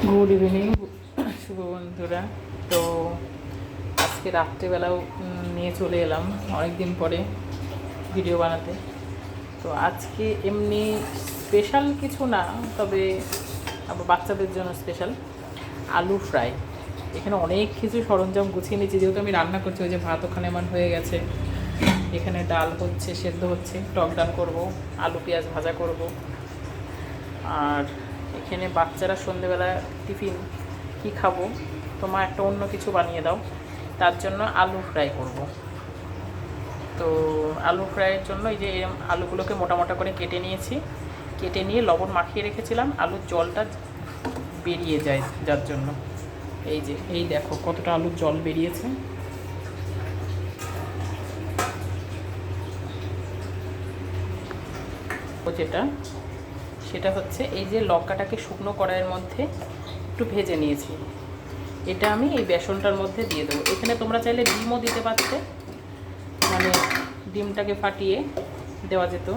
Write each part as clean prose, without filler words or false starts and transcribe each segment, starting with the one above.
Good evening শুভ বন্ধুরা। তো আজকে রাত্রেবেলাও নিয়ে চলে এলাম অনেক দিন পরে ভিডিও বানাতে। তো আজকে এমনি স্পেশাল কিছু না, তবে আবার বাচ্চাদের জন্য স্পেশাল আলু ফ্রাই। এখানে অনেক কিছু সরঞ্জাম গুছিয়ে নিয়েছি, যেহেতু আমি রান্না করছি। ওই যে ভাত ওখানে আমার হয়ে গেছে, এখানে ডাল হচ্ছে, সেদ্ধ হচ্ছে, টক ডাল করবো, আলু পেঁয়াজ ভাজা করব। আর এখানে বাচ্চারা সন্ধেবেলা টিফিন কি খাবো, তোমার একটা অন্য কিছু বানিয়ে দাও, তার জন্য আলু ফ্রাই করব। তো আলু ফ্রাইয়ের জন্য এই যে আলুগুলোকে মোটা মোটা করে কেটে নিয়েছি, কেটে নিয়ে লবণ মাখিয়ে রেখেছিলাম আলুর জলটা বেরিয়ে যায় যার জন্য। এই যে এই দেখো কতটা আলুর জল বেরিয়েছে। যেটা সেটা হচ্ছে এই যে লঙ্কাটাকে শুকনো কড়াইয়ের মধ্যে একটু ভেজে নিয়েছি, এটা আমি এই বেসনটার মধ্যে দিয়ে দেবো। এখানে তোমরা চাইলে ডিমও দিতে পারতে, মানে ডিমটাকে ফাটিয়ে দেওয়া যেত,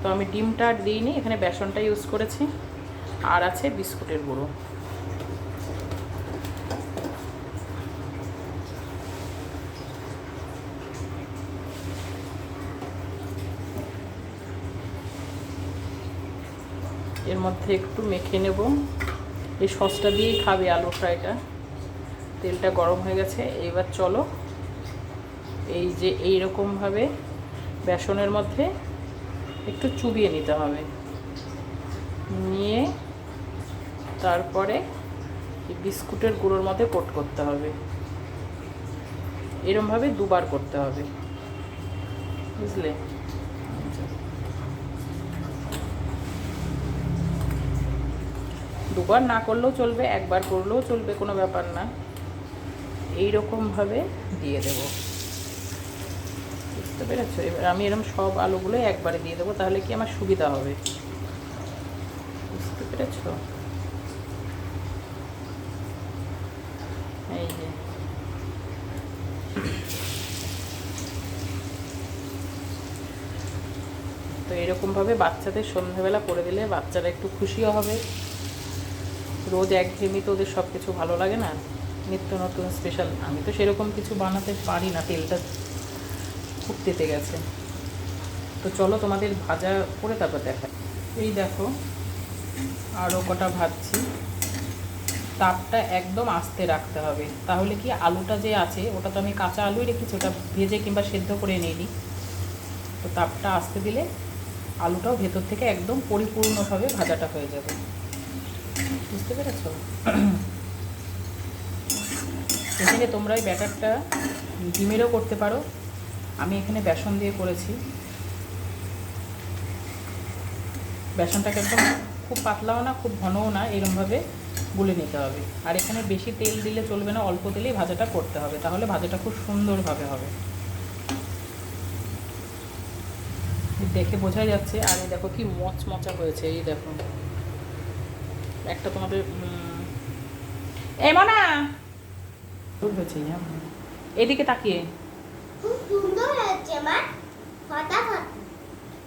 তো আমি ডিমটা আর দিইনি, এখানে বেসনটা ইউজ করেছি। আর আছে বিস্কুটের গুঁড়ো। এর মধ্যে একটু মেখে নেব। এই সসটা দিয়েই খাবে আলু ফ্রাইটা। তেলটা গরম হয়ে গেছে, এবার চলো এই যে এইরকমভাবে বেসনের মধ্যে একটু চুবিয়ে নিতে হবে, নিয়ে তারপরে এই বিস্কুটের গুঁড়োর মধ্যে কোট করতে হবে। এরমভাবে দুবার করতে হবে, বুঝলে? দুবার না করলেও চলবে, একবার করলেও চলবে, কোনো ব্যাপার না। এইরকমভাবে দিয়ে দেব, বুঝতে পেরেছো? এবার আমি এরকম সব আলুগুলো একবারে দিয়ে দেবো, তাহলে কি আমার সুবিধা হবে, বুঝতে পেরেছো? এই যে তো এরকমভাবে বাচ্চাদের সন্ধ্যাবেলা করে দিলে বাচ্চারা একটু খুশিও হবে। রোজ একঘেয়েমি তো ওদের সব কিছু ভালো লাগে না, নিত্য নতুন স্পেশাল। আমি তো সেরকম কিছু বানাতে পারি না, তেলটা খুব তেতে গেছে। তো চলো তোমাদের ভাজা করে তারপর দেখা। এই দেখো আরও কটা ভাজছি। তাপটা একদম আস্তে রাখতে হবে, তাহলে কি আলুটা যে আছে ওটা তো আমি কাঁচা আলুই রেখেছি, ওটা ভেজে কিংবা সেদ্ধ করে নিই। তো তাপটা আস্তে দিলে আলুটাও ভেতর থেকে একদম পরিপূর্ণভাবে ভাজাটা হয়ে যাবে, বুঝতে পেরেছো? এখানে তোমরা এই ব্যাটারটা ডিমেরও করতে পারো, আমি এখানে বেসন দিয়ে করেছি। বেসনটাকে একদম খুব পাতলাও না খুব ঘনও না, এরমভাবে গুলে নিতে হবে। আর এখানে বেশি তেল দিলে চলবে না, অল্প তেলেই ভাজাটা করতে হবে, তাহলে ভাজাটা খুব সুন্দরভাবে হবে, দেখে বোঝাই যাচ্ছে। আর এই দেখো কি মচমচা হয়েছে, এই দেখো একটা তোমাদের এই মানা হয়েছে, এদিকে তাকিয়ে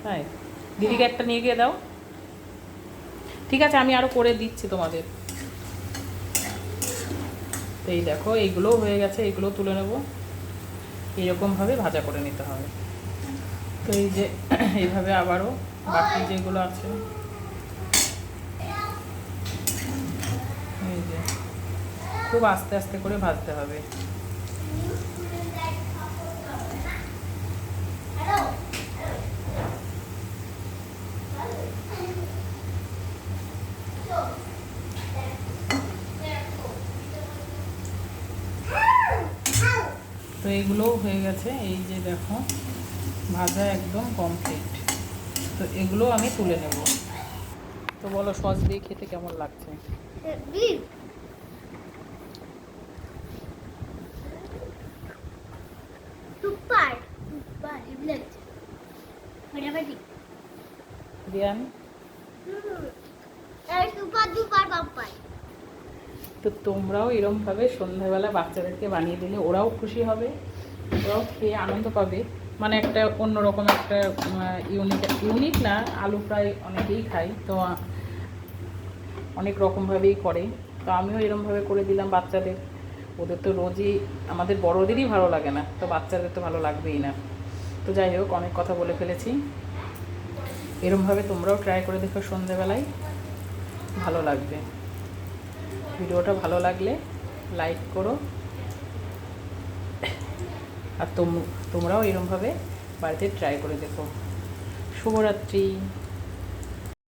তাই দিদিকে একটা নিয়ে গিয়ে দাও। ঠিক আছে, আমি আরও করে দিচ্ছি তোমাদের। তো এই দেখো এইগুলোও হয়ে গেছে, এইগুলো তুলে নেব। এইরকমভাবে ভাজা করে নিতে হবে। তো এই যে এইভাবে আবারও বাকি যেগুলো আছে, এই যে খুব আস্তে আস্তে করে ভাজতে হবে। তো এইগুলোও হয়ে গেছে, এই যে দেখো ভাজা একদম কমপ্লিট। তো এগুলো আমি তুলে নেব। তো বলো সস দিয়ে খেতে কেমন লাগছে? দিয়ান তো তোমরাও এরমভাবে সন্ধ্যাবেলা বাচ্চাদেরকে বানিয়ে দিলে ওরাও খুশি হবে, ওরাও খেয়ে আনন্দ পাবে। মানে একটা অন্যরকম একটা ইউনিক না, আলু ফ্রাই অনেকেই খাই, তো অনেক রকমভাবেই করে, তো আমিও এরকমভাবে করে দিলাম বাচ্চাদের। ওদের তো রোজই, আমাদের বড়োদেরই ভালো লাগে না, তো বাচ্চাদের তো ভালো লাগবেই না। তো যাই হোক, অনেক কথা বলে ফেলেছি। এরকমভাবে তোমরাও ট্রাই করে দেখো সন্ধেবেলায়, ভালো লাগবে। ভিডিওটা ভালো লাগলে লাইক করো, আর তোমরাও এরকমভাবে বাড়িতে ট্রাই করে দেখো। শুভরাত্রি।